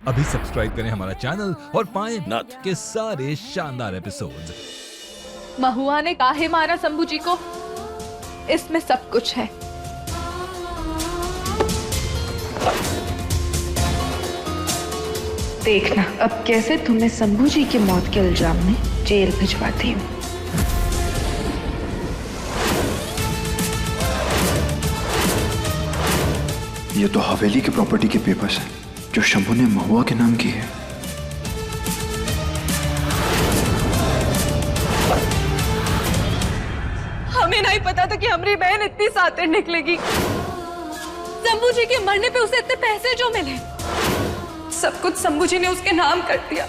अभी सब्सक्राइब करें हमारा चैनल और पाएं नथ के सारे शानदार एपिसोड्स। महुआ ने काहे मारा शंभू जी को, इसमें सब कुछ है। देखना अब कैसे तुम्हें शंभू जी की मौत के इल्जाम में जेल भिजवाती हूँ। ये तो हवेली की प्रॉपर्टी के पेपर्स हैं जो शंभू ने महुआ के नाम की है। हमें नहीं पता था कि हमारी बहन इतनी सातिर निकलेगी। शंभू जी के मरने पे उसे इतने पैसे जो मिले, सब कुछ शंभू जी ने उसके नाम कर दिया।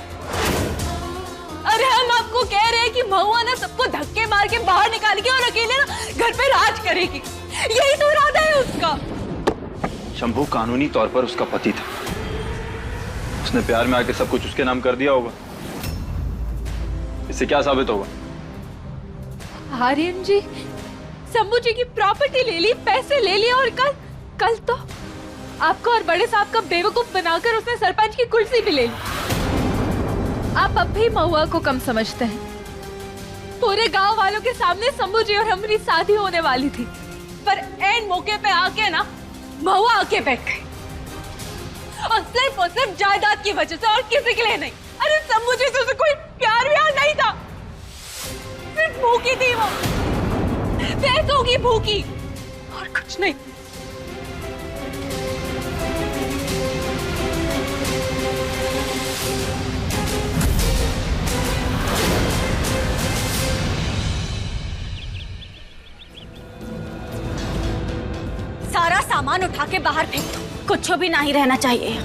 अरे हम आपको कह रहे हैं कि महुआ ना सबको धक्के मार के बाहर निकालेगी और अकेले ना घर पे राज करेगी, यही तो इरादा है उसका। शंभू कानूनी तौर पर उसका पति था, उसने प्यार में आके सब कुछ उसके नाम कर दिया होगा। इससे क्या साबित होगा? आर्यन जी शंभू जी की प्रॉपर्टी ले ली, पैसे ले लिए और कल तो आपको और बड़े साहब का बेवकूफ बनाकर उसने सरपंच की कुर्सी भी ले ली। आप अब भी महुआ को कम समझते हैं। पूरे गांव वालों के सामने शंभू जी और हमारी शादी होने वाली थी, पर एंड मौके पे आके ना महुआ आके बैठ गई, और सिर्फ जायदाद की वजह से, और किसी के लिए नहीं। अरे शंभू जी से कोई प्यार व्यार नहीं था, सिर्फ भूखी थी वो, पैसों की भूखी और कुछ नहीं। सारा सामान उठा के बाहर फेंक दो, कुछ भी नहीं रहना चाहिए।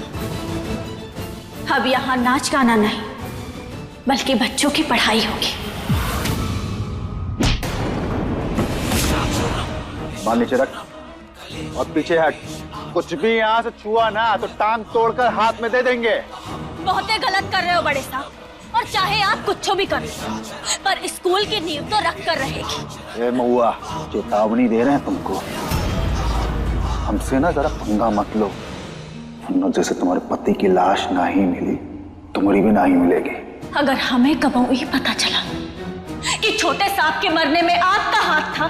अब यहाँ नाच गाना नहीं, बल्कि बच्चों की पढ़ाई होगी। मार नीचे रख और पीछे हट। कुछ भी यहाँ से छुआ ना तो टांग तोड़कर हाथ में दे देंगे। बहुत गलत कर रहे हो बड़े साहब, और चाहे आप कुछ भी कर लो, पर स्कूल की नींव तो रख कर रहेगी। ए महुआ, चेतावनी दे रहे हैं तुमको, हमसे ना जरा पंगा मत लो, वरना जैसे तुम्हारे पति की लाश नहीं मिली, तुम्हारी भी नहीं मिलेगी। अगर हमें कबहू ये पता चला कि छोटे सांप के मरने में आपका हाथ था,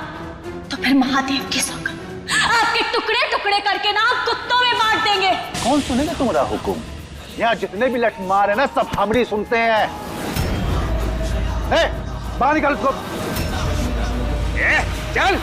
तो फिर महादेव की सौगंध, आपके टुकड़े टुकड़े करके ना आप कुत्तों में बांट देंगे। कौन सुनेगा तुम्हारा हुक्म? यहाँ जितने भी लठमार है ना, सब हमरी सुनते हैं। बाहर निकल उसको। चल।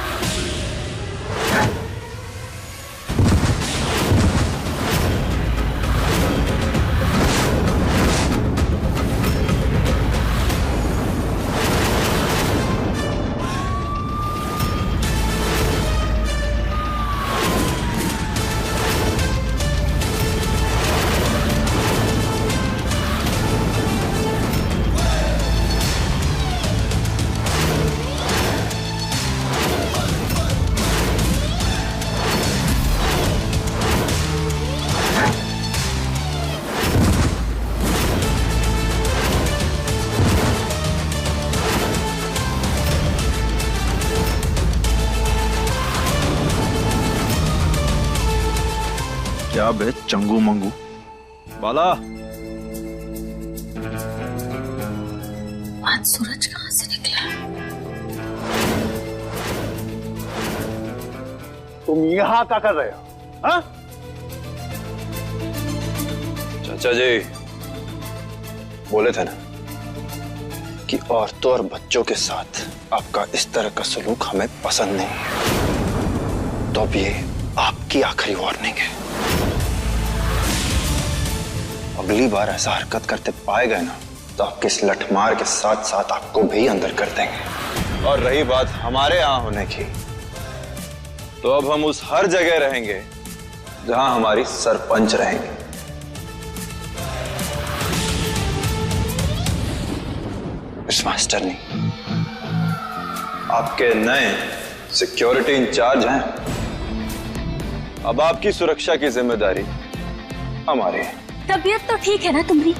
क्या बे चंगू मंगू बाला? आज सूरज कहाँ से निकला? तुम यहाँ क्या कर रहे हो? हाँ? चाचा जी बोले थे ना कि औरतों और बच्चों के साथ आपका इस तरह का सलूक हमें पसंद नहीं है। तो अब ये आपकी आखिरी वार्निंग है। अगली बार ऐसा हरकत करते पाए गए ना, तो आपके इस लठमार के साथ साथ आपको भी अंदर कर देंगे। और रही बात हमारे यहां होने की, तो अब हम उस हर जगह रहेंगे जहां हमारी सरपंच रहेंगे। इस मास्टर नहीं, आपके नए सिक्योरिटी इंचार्ज हैं। अब आपकी सुरक्षा की जिम्मेदारी हमारी है। तबीयत तो ठीक है ना तुम्हारी?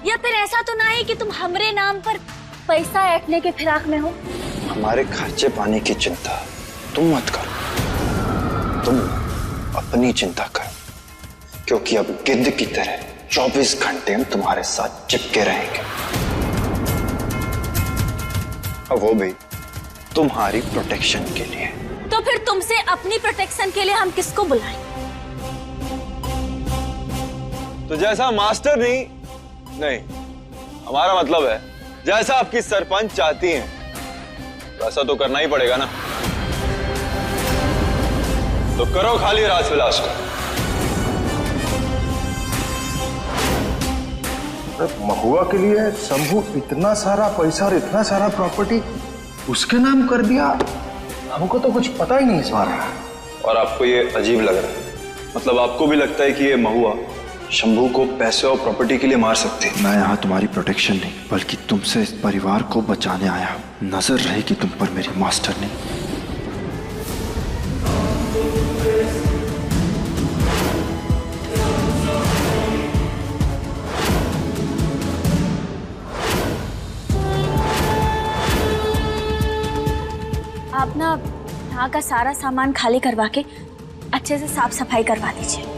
या फिर ऐसा तो ना है कि तुम हमरे नाम पर पैसा ऐंठने के फिराक में हो? हमारे खर्चे पानी की चिंता तुम मत करो, तुम अपनी चिंता करो। क्योंकि अब गिद्ध की तरह 24 घंटे हम तुम्हारे साथ चिपके रहेंगे, और वो भी तुम्हारी प्रोटेक्शन के लिए। तो फिर तुमसे अपनी प्रोटेक्शन के लिए हम किसको बुलाएं? तो जैसा मास्टर नहीं, हमारा मतलब है जैसा आपकी सरपंच चाहती हैं वैसा तो करना ही पड़ेगा ना। तो करो खाली राजविलास को। महुआ के लिए शंभू इतना सारा पैसा और इतना सारा प्रॉपर्टी उसके नाम कर दिया, हमको तो कुछ पता ही नहीं इस बारे में। और आपको ये अजीब लग रहा है? मतलब आपको भी लगता है कि ये महुआ शंभू को पैसे और प्रॉपर्टी के लिए मार सकती है? मैं यहाँ तुम्हारी प्रोटेक्शन नहीं बल्कि तुमसे इस परिवार को बचाने आया हूँ। नजर रहेगी तुम पर मेरी मास्टर ने। आप ना यहाँ का सारा सामान खाली करवा के अच्छे से साफ सफाई करवा दीजिए।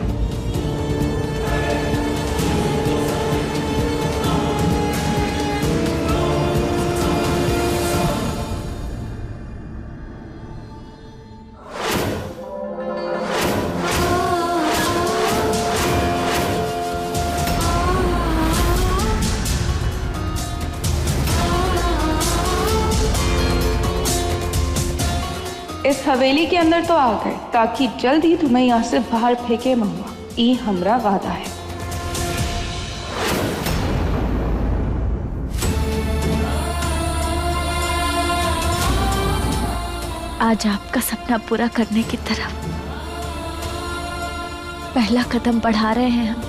इस हवेली के अंदर तो आ गए ताकि जल्द ही तुम्हें यहाँ से बाहर फेंके महुआ। ई हमरा वादा है। आज आपका सपना पूरा करने की तरफ पहला कदम बढ़ा रहे हैं हम।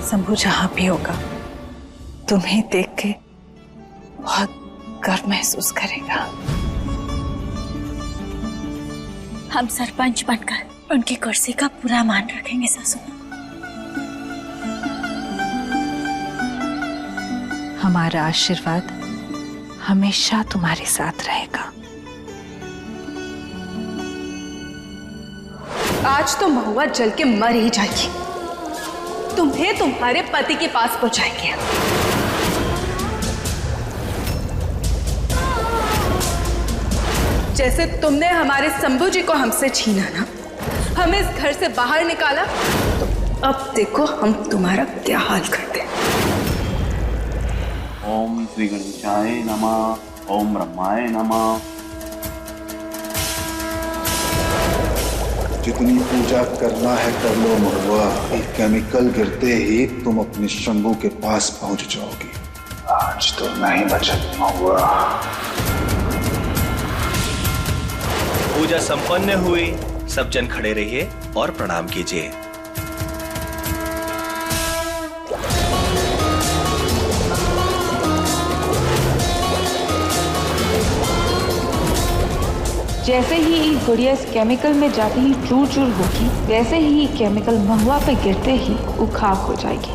शंभू जहां भी होगा तुम्हें देख के बहुत गर्व महसूस करेगा। हम सरपंच बनकर उनकी कुर्सी का पूरा मान रखेंगे सासू। हमारा आशीर्वाद हमेशा तुम्हारे साथ रहेगा। आज तो महुआ जल के मर ही जाएगी। तुम्हें तुम्हारे पति के पास पहुंचाएंगे। जैसे तुमने हमारे शंभू जी को हमसे छीना ना, हमें इस घर से बाहर निकाला, तो अब देखो हम तुम्हारा क्या हाल करते हैं। ओम श्री गणेशाय नमः, ओम ब्रह्माय नमः। जितनी पूजा करना है कर लो महुआ, एक केमिकल गिरते ही तुम अपने शंभू के पास पहुंच जाओगी। आज तो नहीं बचत महुआ। पूजा संपन्न हुई। सब जन खड़े रहिए और प्रणाम कीजिए। जैसे ही गुड़िया इस केमिकल में जाते ही चूर चूर होगी, वैसे ही केमिकल महुआ पे गिरते ही वो खाक हो जाएगी।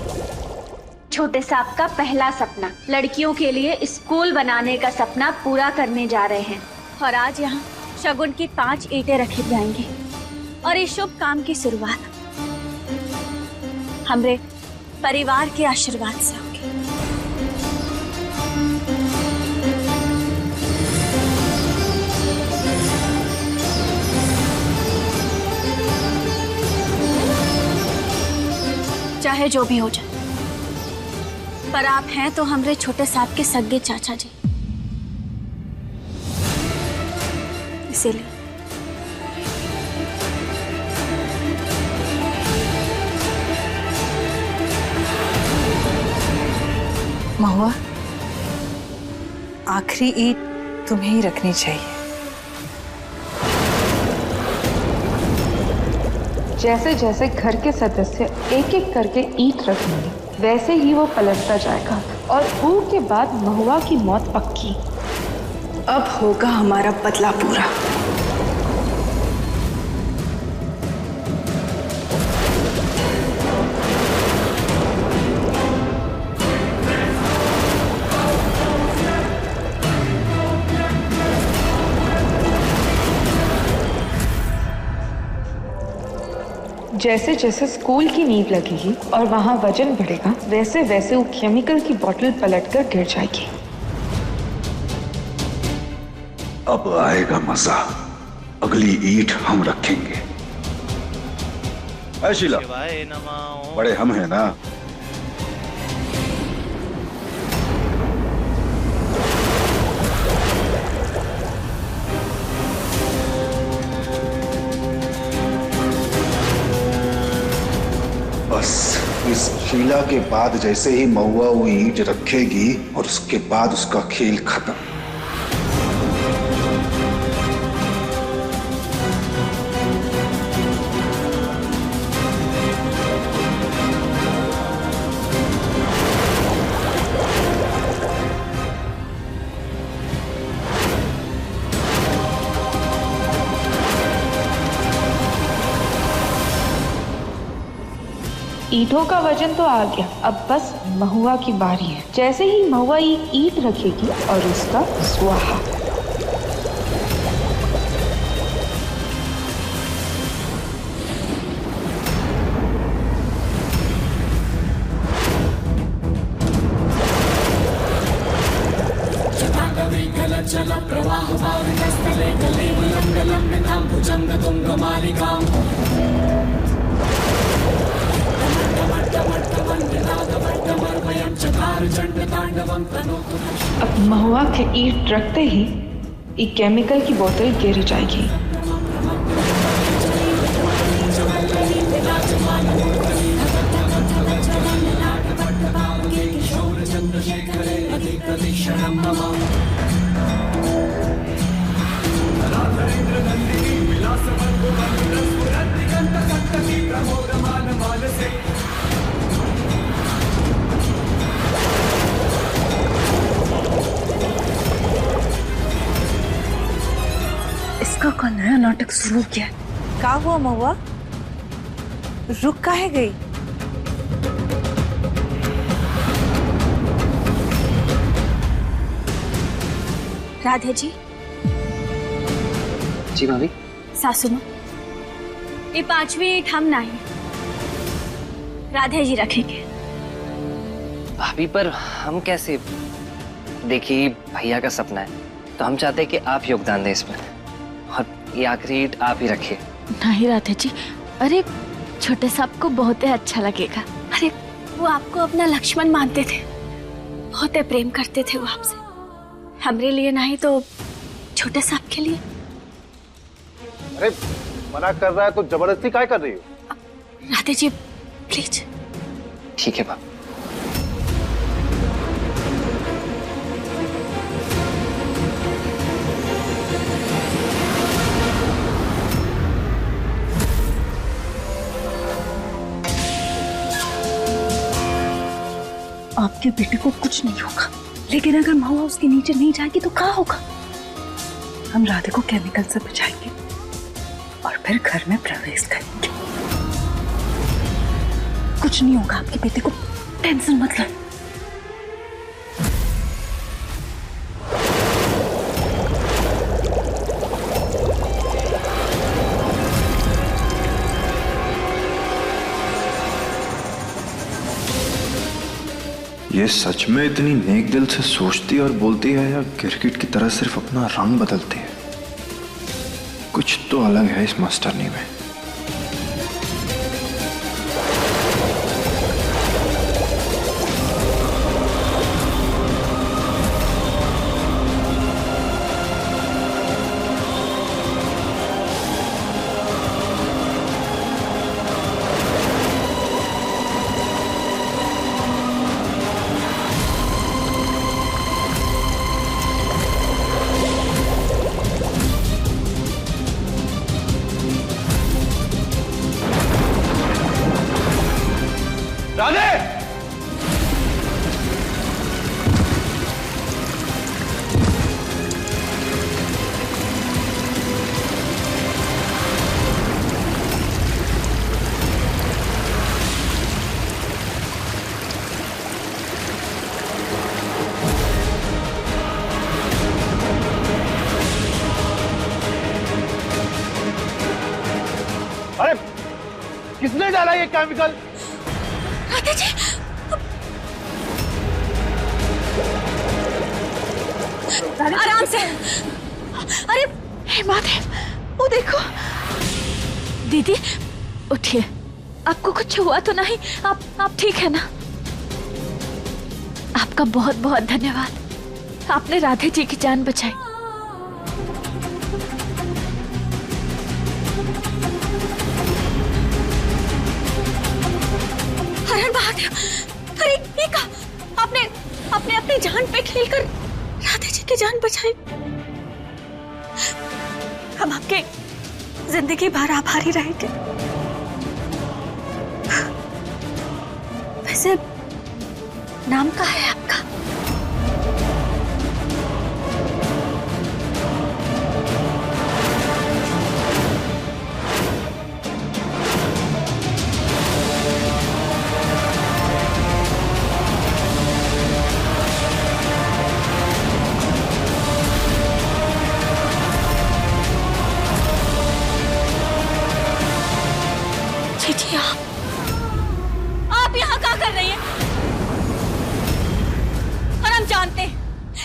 छोटे सांप का पहला सपना, लड़कियों के लिए स्कूल बनाने का सपना पूरा करने जा रहे हैं। और आज यहाँ शगुन की 5 ईंटें रखी जाएंगी और इस शुभ काम की शुरुआत हमरे परिवार के आशीर्वाद से होगी। चाहे जो भी हो जाए, पर आप हैं तो हमरे छोटे सांप के सगे चाचा जी, इसीलिए महुआ, आखिरी ईंट तुम्हें ही रखनी चाहिए। जैसे जैसे घर के सदस्य एक एक करके ईंट रखेंगे, वैसे ही वो पलटता जाएगा और ऊ के बाद महुआ की मौत पक्की। अब होगा हमारा बदला पूरा। जैसे जैसे स्कूल की नींव लगेगी और वहाँ वजन बढ़ेगा, वैसे वैसे वो केमिकल की बोतल पलटकर गिर जाएगी। अब आएगा मजा। अगली ईंट हम रखेंगे। ऐ शीला, शिवाय नमः। बड़े हम हैं ना। बस इस शीला के बाद जैसे ही महुआ वो ईंट रखेगी और उसके बाद उसका खेल खत्म। ईंटों का वजन तो आ गया, अब बस महुआ की बारी है। जैसे ही महुआ ईंट रखेगी और उसका स्वाहा। अब महुआ के ईंट रखते ही एक केमिकल की बोतल गिर जाएगी। इसका का नया नाटक शुरू किया। का हुआ महुआ? रुक काहे गई? राधे जी। जी भाभी। सासू माँ, ये 5वीं ईंट हम नहीं, राधे जी रखेंगे। भाभी पर हम कैसे? देखिए भैया का सपना है तो हम चाहते हैं कि आप योगदान दें इसमें, और ये आखिरी ईंट आप ही रखिए। नहीं राधे जी, अरे छोटे साहब को बहुत ही अच्छा लगेगा। अरे वो आपको अपना लक्ष्मण मानते थे, बहुत प्रेम करते थे वो आपसे। हमरे लिए नहीं तो छोटे साहब के लिए। अरे मना कर रहा है तो जबरदस्ती काय कर रही हो? राधे जी प्लीज। ठीक है भाभी। आपके बेटे को कुछ नहीं होगा, लेकिन अगर महुआ उसके नीचे नहीं जाएगी तो क्या होगा? हम राधे को केमिकल से बचाएंगे और फिर घर में प्रवेश करेंगे। कुछ नहीं होगा आपके बेटे को, टेंशन मत लो। ये सच में इतनी नेक दिल से सोचती और बोलती है या गिरगिट की तरह सिर्फ अपना रंग बदलती है? कुछ तो अलग है इस मास्टरनी में। डाला ये केमिकल? राधे जी, आराम से। अरे हे महादेव, वो देखो। दीदी उठिए, आपको कुछ हुआ तो नहीं? आप ठीक है ना? आपका बहुत बहुत धन्यवाद, आपने राधे जी की जान बचाई। हरण महादेव, अरे ये कहा आपने अपनी जान पे खेलकर राधे जी की जान बचाई। हम आपके जिंदगी भर आभारी रहेंगे। वैसे नाम क्या है आपका? जी आप यहाँ क्या कर रही हैं? और हम जानते हैं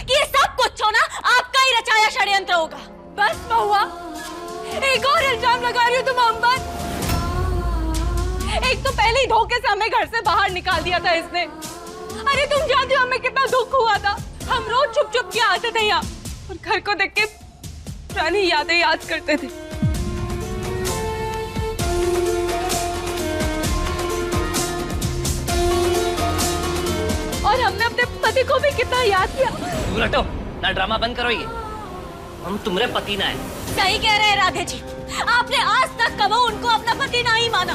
कि ये सब कुछ होना आपका ही रचाया षड्यंत्र होगा। बस महुआ, एक और इल्जाम लगा रही हो तुम हम पर। एक तो पहले ही धोखे से हमें घर से बाहर निकाल दिया था इसने। अरे तुम जानते हो हमें कितना दुख हुआ था। हम रोज छुप छुप के आते थे यहाँ और घर को देख के पुरानी यादें याद करते थे। और हमने अपने पति को भी कितना याद किया। उलटो ना, ड्रामा बंद करो। ये हम तुम्हारे पति ना है। सही कह रहे हैं राधे जी, आपने आज तक कबो उनको अपना पति नहीं माना,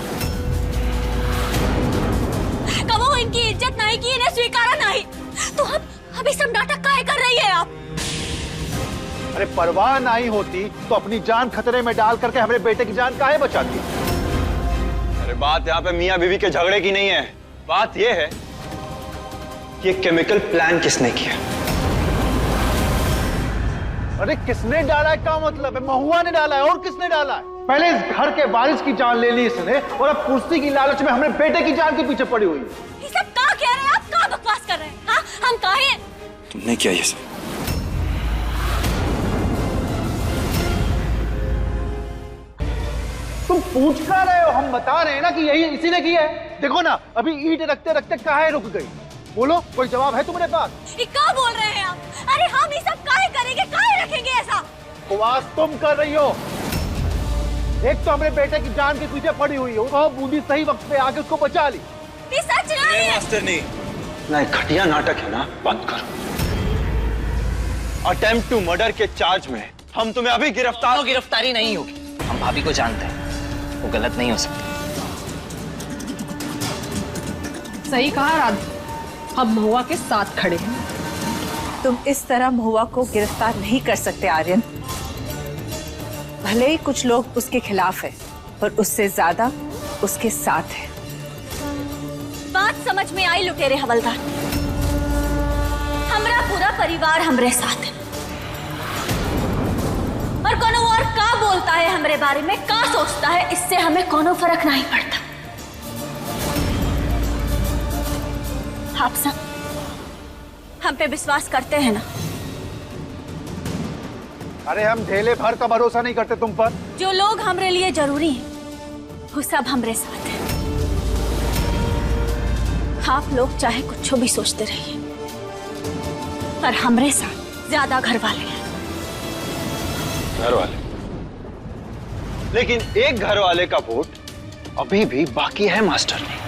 कबो इनकी इज्जत नहीं की, इन्हें स्वीकारा नहीं। तो अब अभी सब नाटक काहे कर रही है आप? अरे परवाह नहीं होती तो अपनी जान खतरे में डाल करके हमारे बेटे की जान काहे बचाती? अरे बात यहाँ पे मियाँ बीवी के झगड़े की नहीं है, बात ये है ये केमिकल प्लान किसने किया? अरे किसने डाला है क्या मतलब है? महुआ ने डाला है, और किसने डाला है? पहले इस घर के वारिस की जान ले ली इसने और अब कुर्सी की लालच में हमारे बेटे की जान के पीछे पड़ी हुई है। ये सब क्या कह रहे हैं आप? क्या बकवास कर रहे हैं? हाँ, हम काहे? तुमने किया ये सब? तुम पूछ क्या रहे हो? हम बता रहे हैं ना कि यही इसी ने किया है। देखो ना, अभी ईंट रखते रखते काहे रुक गई? बोलो, कोई जवाब है तुम्हारे पास? ये क्या बोल रहे हैं आप? अरे हम ये सब काहे करेंगे, काहे रखेंगे ऐसा? उपवास तुम कर रही हो। एक तो हमारे बेटे की जान के पीछे पड़ी हुई हो, तो बूंदी सही वक्त पे आके उसको बचा ली। ये सच नहीं है। मास्टर नहीं, ना घटिया नाटक है ना, बंद करो। अटेम्प्ट टू मर्डर के चार्ज में हम तुम्हें अभी गिरफ्तारी नहीं होगी। हम भाभी को जानते हैं, वो गलत नहीं हो सकती। सही कहा राधे, हम महुआ के साथ खड़े हैं। तुम इस तरह महुआ को गिरफ्तार नहीं कर सकते आर्यन। भले ही कुछ लोग उसके खिलाफ है, पर उससे ज्यादा उसके साथ है। बात समझ में आई लुटेरे हवलदार, हमारा पूरा परिवार हमरे साथ है। और कोनो और का बोलता है हमरे बारे में, का सोचता है, इससे हमें कोनो फर्क नहीं पड़ता। आप सब हम पे विश्वास करते हैं ना? अरे हम ढेले भर का भरोसा नहीं करते तुम पर। जो लोग हमरे लिए जरूरी हैं, वो सब हमरे साथ हैं। आप लोग चाहे कुछ भी सोचते रहिए, पर हमरे साथ ज्यादा घर वाले हैं। घर वाले? लेकिन एक घर वाले का वोट अभी भी बाकी है मास्टर ने।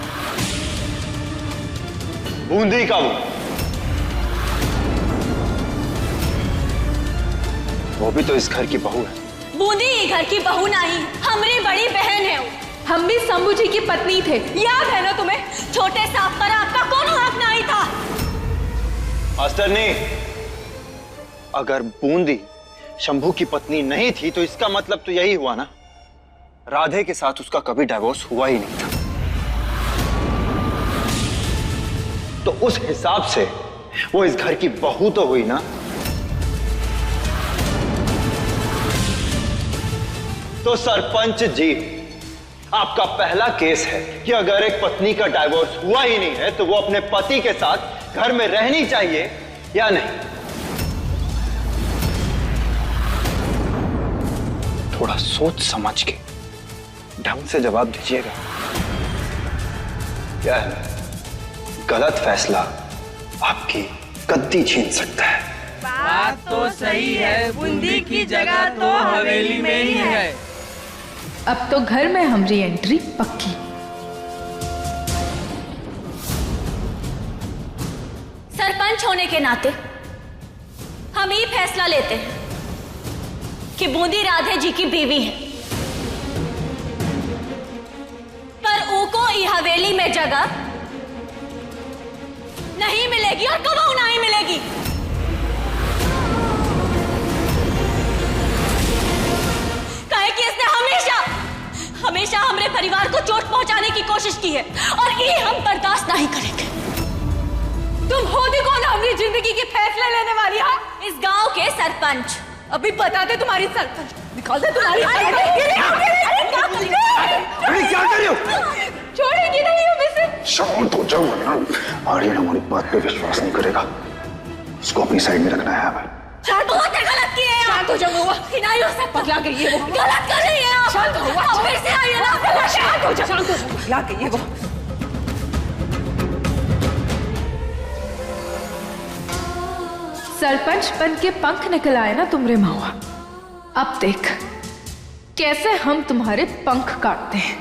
बूंदी का वो भी तो इस घर की बहू है। बूंदी घर की बहू नहीं, हमारी बड़ी बहन है वो। हम भी शंभू जी की पत्नी थे, याद है ना तुम्हें? छोटे सांप पर आपका कोनो हक नहीं था। मास्टर ने, अगर बूंदी शंभू की पत्नी नहीं थी तो इसका मतलब तो यही हुआ ना, राधे के साथ उसका कभी डाइवोर्स हुआ ही नहीं था। तो उस हिसाब से वो इस घर की बहू तो हुई ना। तो सरपंच जी, आपका पहला केस है कि अगर एक पत्नी का डाइवोर्स हुआ ही नहीं है तो वो अपने पति के साथ घर में रहनी चाहिए या नहीं। थोड़ा सोच समझ के ढंग से जवाब दीजिएगा। क्या है, गलत फैसला आपकी गद्दी छीन सकता है। बात तो सही है, बूंदी की जगह तो हवेली में ही है। अब तो घर में हमारी एंट्री पक्की। सरपंच होने के नाते हम ये फैसला लेते हैं कि बूंदी राधे जी की बीवी है, पर ऊको ई हवेली में जगह नहीं मिलेगी और कबू नहीं मिलेगी। काहे कि इसने हमेशा हमारे परिवार को चोट पहुंचाने की कोशिश की है और ये हम बर्दाश्त नहीं करेंगे। तुम हो भी कौन हमारी जिंदगी के फैसले लेने वाली? इस गांव के सरपंच। अभी बता दे तुम्हारी सरपंच, निकाल दे तुम्हारी क्या कर रही हो? छोड़ेगी नहीं हमें से। शांत हो जाओ वरना आर्यन हमारी बात पे विश्वास नहीं करेगा। उसको अपनी साइड में रखना है हमें। बहुत गलत किए हैं। शांत हो जाओ। नहीं हो सकता। पगला गई है वो। गलत कर रही है आप। शांत हो। अब फिर से आइए ना। शांत हो जा। पगला गई है वो। सरपंच बन के पंख निकल आए ना तुमरे महुआ। अब देख कैसे हम तुम्हारे पंख काटते हैं।